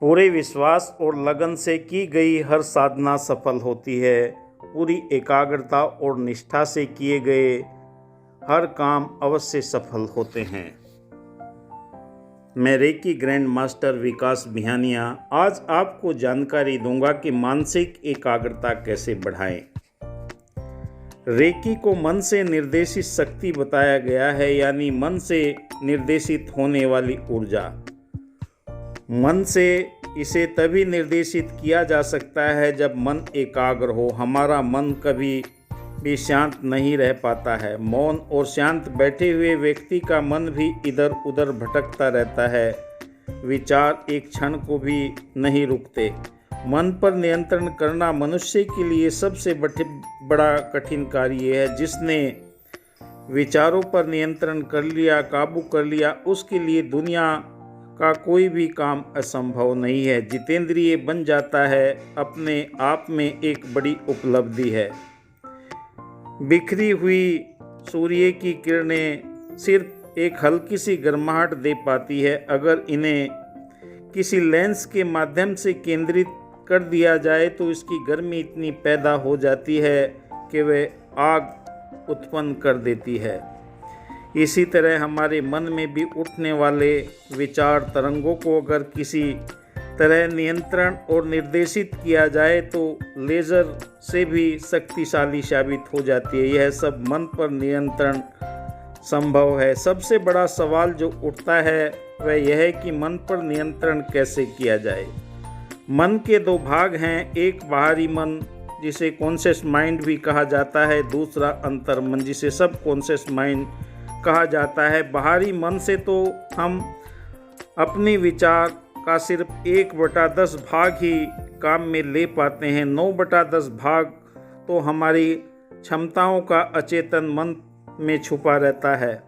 पूरे विश्वास और लगन से की गई हर साधना सफल होती है। पूरी एकाग्रता और निष्ठा से किए गए हर काम अवश्य सफल होते हैं। मैं रेकी ग्रैंड मास्टर विकास बिहानिया आज आपको जानकारी दूंगा कि मानसिक एकाग्रता कैसे बढ़ाएं। रेकी को मन से निर्देशित शक्ति बताया गया है, यानी मन से निर्देशित होने वाली ऊर्जा। मन से इसे तभी निर्देशित किया जा सकता है जब मन एकाग्र हो। हमारा मन कभी भी शांत नहीं रह पाता है। मौन और शांत बैठे हुए व्यक्ति का मन भी इधर उधर भटकता रहता है। विचार एक क्षण को भी नहीं रुकते। मन पर नियंत्रण करना मनुष्य के लिए सबसे बड़ा कठिन कार्य है। जिसने विचारों पर नियंत्रण कर लिया, काबू कर लिया, उसके लिए दुनिया का कोई भी काम असंभव नहीं है। जितेंद्रिय बन जाता है अपने आप में एक बड़ी उपलब्धि है। बिखरी हुई सूर्य की किरणें सिर्फ एक हल्की सी गर्माहट दे पाती है। अगर इन्हें किसी लेंस के माध्यम से केंद्रित कर दिया जाए तो इसकी गर्मी इतनी पैदा हो जाती है कि वह आग उत्पन्न कर देती है। इसी तरह हमारे मन में भी उठने वाले विचार तरंगों को अगर किसी तरह नियंत्रण और निर्देशित किया जाए तो लेज़र से भी शक्तिशाली साबित हो जाती है। यह सब मन पर नियंत्रण संभव है। सबसे बड़ा सवाल जो उठता है वह यह है कि मन पर नियंत्रण कैसे किया जाए। मन के दो भाग हैं, एक बाहरी मन जिसे कॉन्शियस माइंड भी कहा जाता है, दूसरा अंतर मन जिसे सब कॉन्शियस माइंड कहा जाता है। बाहरी मन से तो हम अपनी विचार का सिर्फ 1/10 भाग ही काम में ले पाते हैं। 9/10 भाग तो हमारी क्षमताओं का अचेतन मन में छुपा रहता है।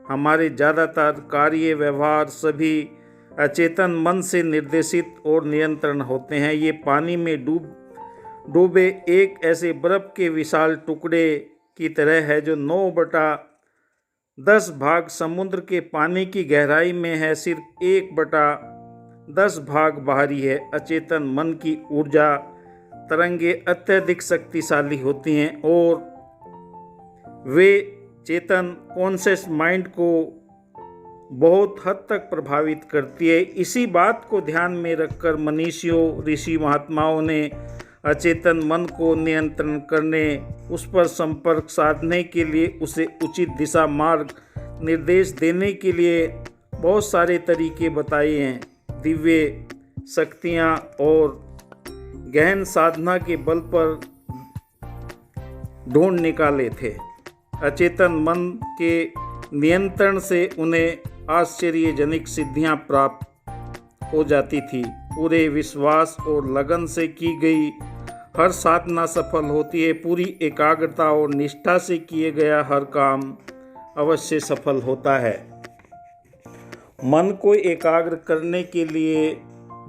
हमारे ज़्यादातर कार्य व्यवहार सभी अचेतन मन से निर्देशित और नियंत्रण होते हैं। ये पानी में डूबे एक ऐसे बर्फ के विशाल टुकड़े की तरह है जो 9/10 भाग समुद्र के पानी की गहराई में है। सिर्फ 1/10 भाग बाहरी है। अचेतन मन की ऊर्जा तरंगे अत्यधिक शक्तिशाली होती हैं और वे चेतन कॉन्शियस माइंड को बहुत हद तक प्रभावित करती है। इसी बात को ध्यान में रखकर मनीषियों, ऋषि महात्माओं ने अचेतन मन को नियंत्रण करने, उस पर संपर्क साधने के लिए, उसे उचित दिशा मार्ग निर्देश देने के लिए बहुत सारे तरीके बताए हैं। दिव्य शक्तियाँ और गहन साधना के बल पर ढूंढ निकाले थे। अचेतन मन के नियंत्रण से उन्हें आश्चर्यजनक सिद्धियां प्राप्त हो जाती थी। पूरे विश्वास और लगन से की गई हर साधना सफल होती है। पूरी एकाग्रता और निष्ठा से किए गया हर काम अवश्य सफल होता है। मन को एकाग्र करने के लिए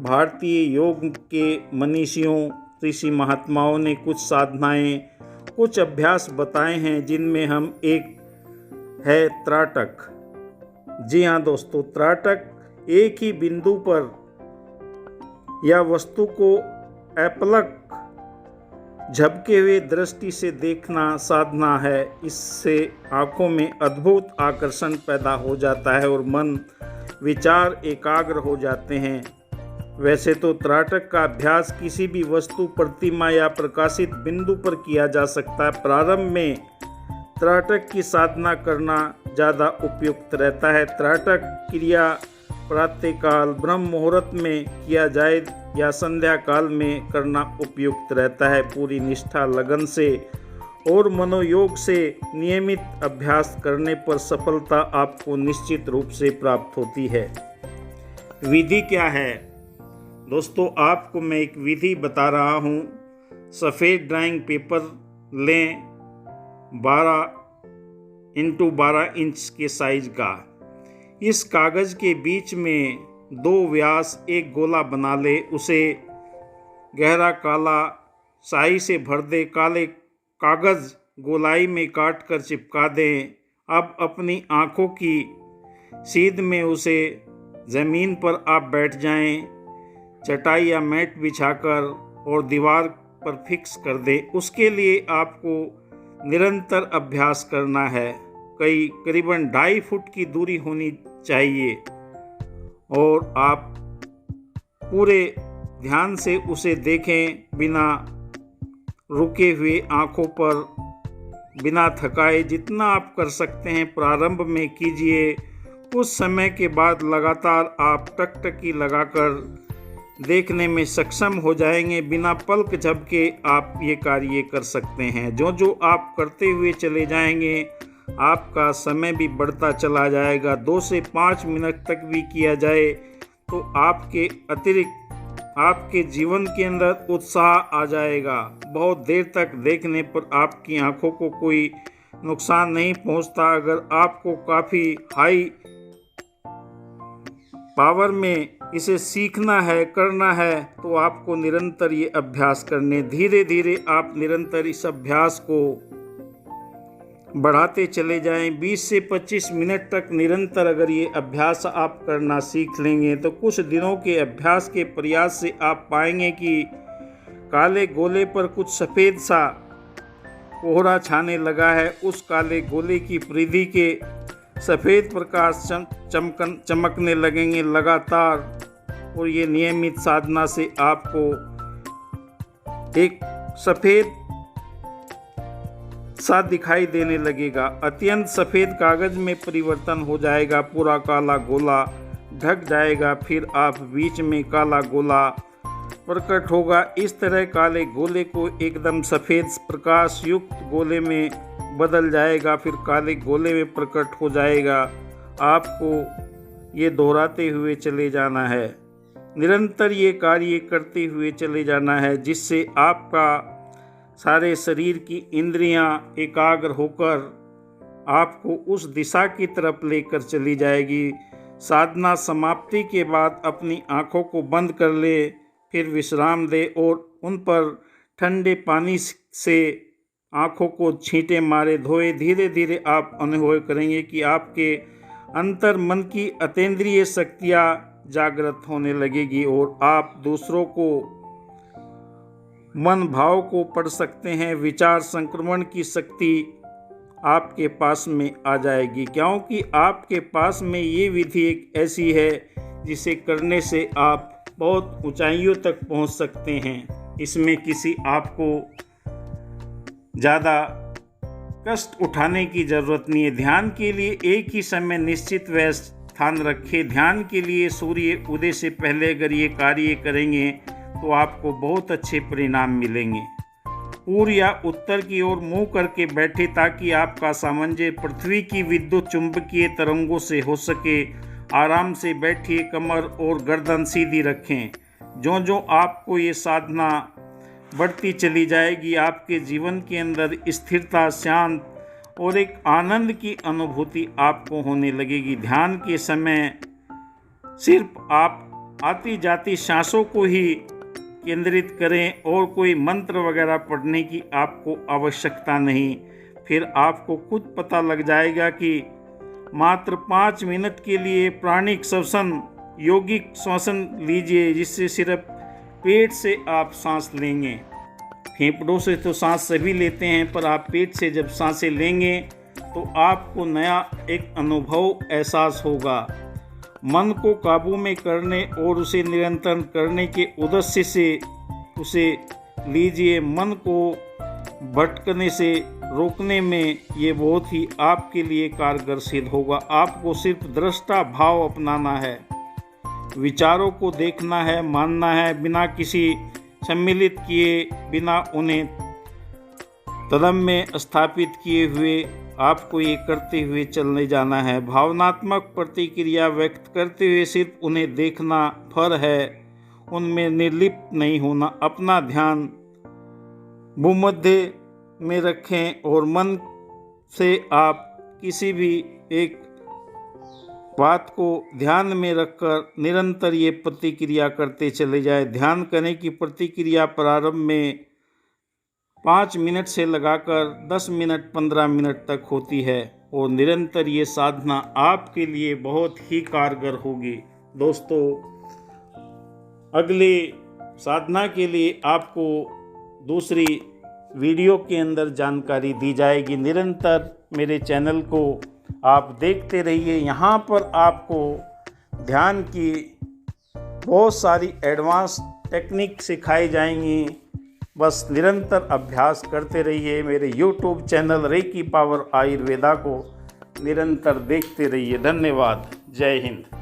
भारतीय योग के मनीषियों, ऋषि महात्माओं ने कुछ साधनाएं, कुछ अभ्यास बताए हैं, जिनमें हम एक है त्राटक। जी हाँ दोस्तों, त्राटक एक ही बिंदु पर या वस्तु को अपलक झपके हुए दृष्टि से देखना साधना है। इससे आंखों में अद्भुत आकर्षण पैदा हो जाता है और मन विचार एकाग्र हो जाते हैं। वैसे तो त्राटक का अभ्यास किसी भी वस्तु, प्रतिमा या प्रकाशित बिंदु पर किया जा सकता है। प्रारंभ में त्राटक की साधना करना ज़्यादा उपयुक्त रहता है। त्राटक क्रिया प्रातःकाल ब्रह्म मुहूर्त में किया जाए या संध्या काल में करना उपयुक्त रहता है। पूरी निष्ठा, लगन से और मनोयोग से नियमित अभ्यास करने पर सफलता आपको निश्चित रूप से प्राप्त होती है। विधि क्या है दोस्तों, आपको मैं एक विधि बता रहा हूँ। सफ़ेद ड्राइंग पेपर लें, 12x12 इंच के साइज का। इस कागज़ के बीच में 2 व्यास एक गोला बना ले। उसे गहरा काला स्याही से भर दे। काले कागज़ गोलाई में काट कर चिपका दें। अब अपनी आँखों की सीध में उसे ज़मीन पर आप बैठ जाएं। चटाई या मैट बिछाकर और दीवार पर फिक्स कर दे। उसके लिए आपको निरंतर अभ्यास करना है। करीबन 2.5 फुट की दूरी होनी चाहिए और आप पूरे ध्यान से उसे देखें, बिना रुके हुए, आंखों पर, बिना थकाए। जितना आप कर सकते हैं प्रारंभ में कीजिए। कुछ समय के बाद लगातार आप टकटकी लगाकर देखने में सक्षम हो जाएंगे। बिना पलक झपके आप ये कार्य कर सकते हैं। जो जो आप करते हुए चले जाएंगे, आपका समय भी बढ़ता चला जाएगा। 2 से 5 मिनट तक भी किया जाए तो आपके अतिरिक्त आपके जीवन के अंदर उत्साह आ जाएगा। बहुत देर तक देखने पर आपकी आंखों को कोई नुकसान नहीं पहुंचता। अगर आपको काफ़ी हाई पावर में इसे सीखना है, करना है, तो आपको निरंतर ये अभ्यास करने। धीरे धीरे आप निरंतर इस अभ्यास को बढ़ाते चले जाएं। 20 से 25 मिनट तक निरंतर अगर ये अभ्यास आप करना सीख लेंगे तो कुछ दिनों के अभ्यास के प्रयास से आप पाएंगे कि काले गोले पर कुछ सफ़ेद सा कोहरा छाने लगा है। उस काले गोले की परिधि के सफ़ेद प्रकाश चमकने लगेंगे लगातार। और ये नियमित साधना से आपको एक सफ़ेद सा दिखाई देने लगेगा। अत्यंत सफ़ेद कागज में परिवर्तन हो जाएगा। पूरा काला गोला ढक जाएगा। फिर आप बीच में काला गोला प्रकट होगा। इस तरह काले गोले को एकदम सफ़ेद प्रकाश युक्त गोले में बदल जाएगा। फिर काले गोले में प्रकट हो जाएगा। आपको ये दोहराते हुए चले जाना है। निरंतर ये कार्य करते हुए चले जाना है, जिससे आपका सारे शरीर की इंद्रियां एकाग्र होकर आपको उस दिशा की तरफ लेकर चली जाएगी। साधना समाप्ति के बाद अपनी आँखों को बंद कर ले, फिर विश्राम दे और उन पर ठंडे पानी से आँखों को छींटे मारे धोए। धीरे धीरे आप अनुभव करेंगे कि आपके अंतर मन की अतीन्द्रिय शक्तियाँ जागृत होने लगेगी और आप दूसरों को मन भाव को पढ़ सकते हैं। विचार संक्रमण की शक्ति आपके पास में आ जाएगी, क्योंकि आपके पास में ये विधि एक ऐसी है जिसे करने से आप बहुत ऊंचाइयों तक पहुंच सकते हैं। इसमें किसी आपको ज़्यादा कष्ट उठाने की ज़रूरत नहीं है। ध्यान के लिए एक ही समय निश्चित व स्थान रखें। ध्यान के लिए सूर्य उदय से पहले अगर ये कार्य करेंगे तो आपको बहुत अच्छे परिणाम मिलेंगे। पूर्व या उत्तर की ओर मुंह करके बैठे ताकि आपका सामंजस्य पृथ्वी की विद्युत चुंबकीय तरंगों से हो सके। आराम से बैठिए, कमर और गर्दन सीधी रखें। जो जो आपको ये साधना बढ़ती चली जाएगी, आपके जीवन के अंदर स्थिरता, शांत और एक आनंद की अनुभूति आपको होने लगेगी। ध्यान के समय सिर्फ आप आती जाती सांसों को ही केंद्रित करें और कोई मंत्र वगैरह पढ़ने की आपको आवश्यकता नहीं। फिर आपको खुद पता लग जाएगा कि मात्र 5 मिनट के लिए प्राणिक श्वसन, यौगिक श्वसन लीजिए, जिससे सिर्फ पेट से आप सांस लेंगे। फेफड़ों से तो सांस सभी लेते हैं, पर आप पेट से जब सांसें लेंगे तो आपको नया एक अनुभव, एहसास होगा। मन को काबू में करने और उसे निरंतर करने के उद्देश्य से उसे लीजिए। मन को भटकने से रोकने में ये बहुत ही आपके लिए कारगर सिद्ध होगा। आपको सिर्फ दृष्टा भाव अपनाना है, विचारों को देखना है, मानना है, बिना किसी सम्मिलित किए, बिना उन्हें तदम में स्थापित किए हुए आपको ये करते हुए चलने जाना है। भावनात्मक प्रतिक्रिया व्यक्त करते हुए सिर्फ उन्हें देखना फर है, उनमें निर्लिप्त नहीं होना। अपना ध्यान भूमध्य में रखें और मन से आप किसी भी एक बात को ध्यान में रखकर निरंतर ये प्रतिक्रिया करते चले जाए। ध्यान करने की प्रतिक्रिया प्रारंभ में 5 मिनट से लगाकर 10 मिनट 15 मिनट तक होती है और निरंतर ये साधना आपके लिए बहुत ही कारगर होगी। दोस्तों, अगले साधना के लिए आपको दूसरी वीडियो के अंदर जानकारी दी जाएगी। निरंतर मेरे चैनल को आप देखते रहिए। यहाँ पर आपको ध्यान की बहुत सारी एडवांस टेक्निक सिखाई जाएंगी। बस निरंतर अभ्यास करते रहिए। मेरे YouTube channel Reiki Power Ayurveda को निरंतर देखते रहिए। धन्यवाद। जय हिंद।